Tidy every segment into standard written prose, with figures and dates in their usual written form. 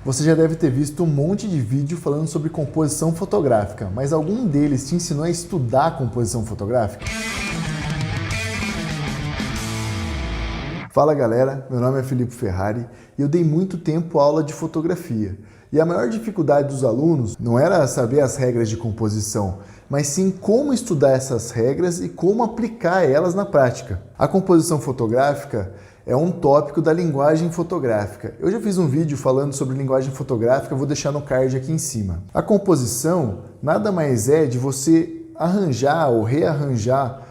Você já deve ter visto um monte de vídeo falando sobre composição fotográfica, mas algum deles te ensinou a estudar composição fotográfica? Fala galera, meu nome é Filipe Ferrari e eu dei muito tempo aula de fotografia. E a maior dificuldade dos alunos não era saber as regras de composição, mas sim como estudar essas regras e como aplicar elas na prática. A composição fotográfica é um tópico da linguagem fotográfica. Eu já fiz um vídeo falando sobre linguagem fotográfica, vou deixar no card aqui em cima. A composição nada mais é de você arranjar ou rearranjar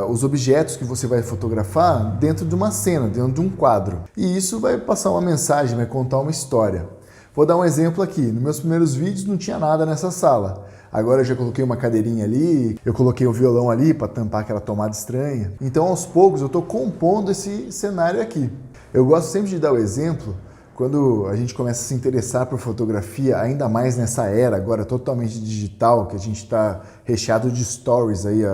os objetos que você vai fotografar dentro de uma cena, dentro de um quadro. E isso vai passar uma mensagem, vai contar uma história. Vou dar um exemplo aqui. Nos meus primeiros vídeos não tinha nada nessa sala. Agora eu já coloquei uma cadeirinha ali, eu coloquei o violão ali para tampar aquela tomada estranha. Então aos poucos eu estou compondo esse cenário aqui. Eu gosto sempre de dar o exemplo quando a gente começa a se interessar por fotografia, ainda mais nessa era agora totalmente digital, que a gente está recheado de stories aí,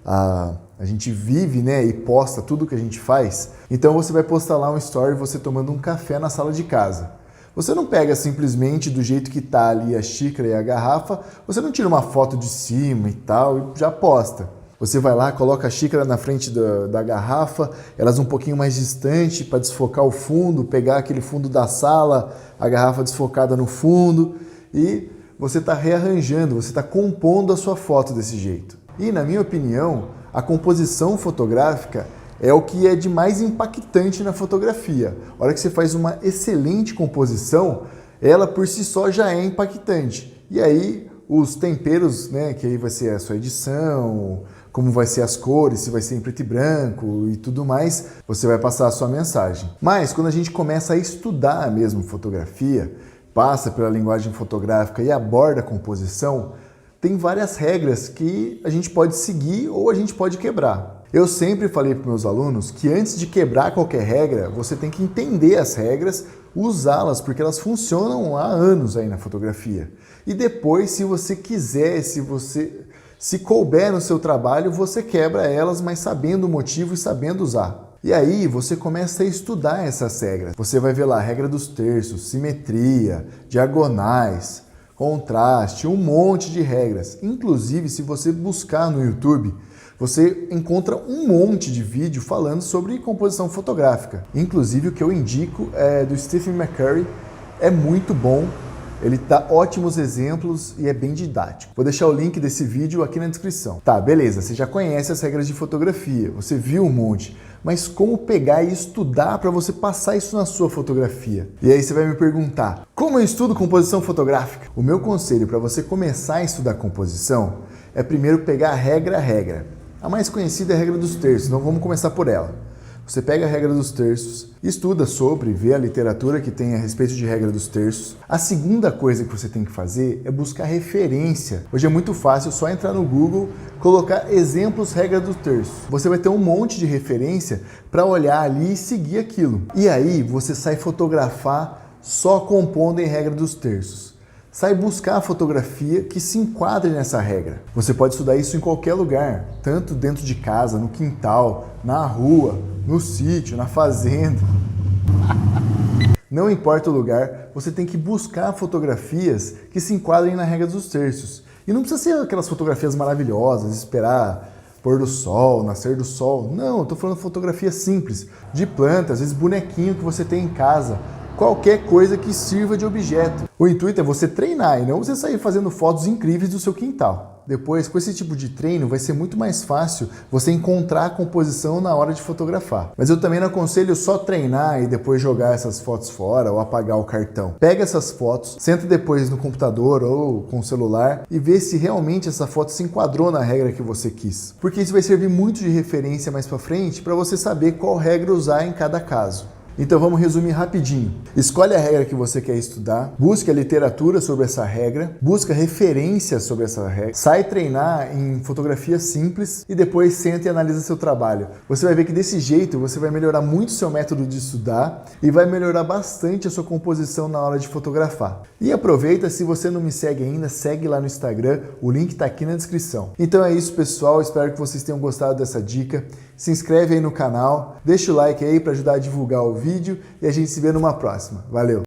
a gente vive, né, e posta tudo que a gente faz. Então você vai postar lá um story você tomando um café na sala de casa. Você não pega simplesmente do jeito que tá ali a xícara e a garrafa, você não tira uma foto de cima e tal e já posta. Você vai lá, coloca a xícara na frente da garrafa, elas um pouquinho mais distante para desfocar o fundo, pegar aquele fundo da sala, a garrafa desfocada no fundo e você está rearranjando, você está compondo a sua foto desse jeito. E na minha opinião, a composição fotográfica é o que é de mais impactante na fotografia. A hora que você faz uma excelente composição, ela por si só já é impactante. E aí os temperos, né, que aí vai ser a sua edição, como vai ser as cores, se vai ser em preto e branco e tudo mais, você vai passar a sua mensagem. Mas quando a gente começa a estudar mesmo fotografia, passa pela linguagem fotográfica e aborda a composição, tem várias regras que a gente pode seguir ou a gente pode quebrar. Eu sempre falei para meus alunos que antes de quebrar qualquer regra, você tem que entender as regras, usá-las, porque elas funcionam há anos aí na fotografia. E depois, se você quiser, se couber no seu trabalho, você quebra elas, mas sabendo o motivo e sabendo usar. E aí você começa a estudar essas regras. Você vai ver lá a regra dos terços, simetria, diagonais, contraste, um monte de regras. Inclusive, se você buscar no YouTube, você encontra um monte de vídeo falando sobre composição fotográfica. Inclusive o que eu indico é do Stephen McCurry, é muito bom, ele dá ótimos exemplos e é bem didático. Vou deixar o link desse vídeo aqui na descrição. Tá, beleza, você já conhece as regras de fotografia, você viu um monte, mas como pegar e estudar para você passar isso na sua fotografia? E aí você vai me perguntar, como eu estudo composição fotográfica? O meu conselho para você começar a estudar composição é primeiro pegar a regra. A mais conhecida é a regra dos terços, então vamos começar por ela. Você pega a regra dos terços, estuda sobre, vê a literatura que tem a respeito de regra dos terços. A segunda coisa que você tem que fazer é buscar referência. Hoje é muito fácil, só entrar no Google, colocar exemplos regra dos terços. Você vai ter um monte de referência para olhar ali e seguir aquilo. E aí você sai fotografar só compondo em regra dos terços. Sai buscar a fotografia que se enquadre nessa regra. Você pode estudar isso em qualquer lugar, tanto dentro de casa, no quintal, na rua, no sítio, na fazenda. Não importa o lugar, você tem que buscar fotografias que se enquadrem na regra dos terços. E não precisa ser aquelas fotografias maravilhosas, esperar pôr do sol, nascer do sol. Não, eu estou falando de fotografia simples, de planta, às vezes bonequinho que você tem em casa. Qualquer coisa que sirva de objeto. O intuito é você treinar e não você sair fazendo fotos incríveis do seu quintal. Depois, com esse tipo de treino, vai ser muito mais fácil você encontrar a composição na hora de fotografar. Mas eu também não aconselho só treinar e depois jogar essas fotos fora ou apagar o cartão. Pega essas fotos, senta depois no computador ou com o celular e vê se realmente essa foto se enquadrou na regra que você quis. Porque isso vai servir muito de referência mais para frente para você saber qual regra usar em cada caso. Então vamos resumir rapidinho. Escolhe a regra que você quer estudar, busque a literatura sobre essa regra, busca referências sobre essa regra, sai treinar em fotografia simples e depois senta e analisa seu trabalho. Você vai ver que desse jeito você vai melhorar muito seu método de estudar e vai melhorar bastante a sua composição na hora de fotografar. E aproveita, se você não me segue ainda, segue lá no Instagram, o link está aqui na descrição. Então é isso, pessoal, espero que vocês tenham gostado dessa dica. Se inscreve aí no canal, deixa o like aí para ajudar a divulgar o vídeo e a gente se vê numa próxima. Valeu!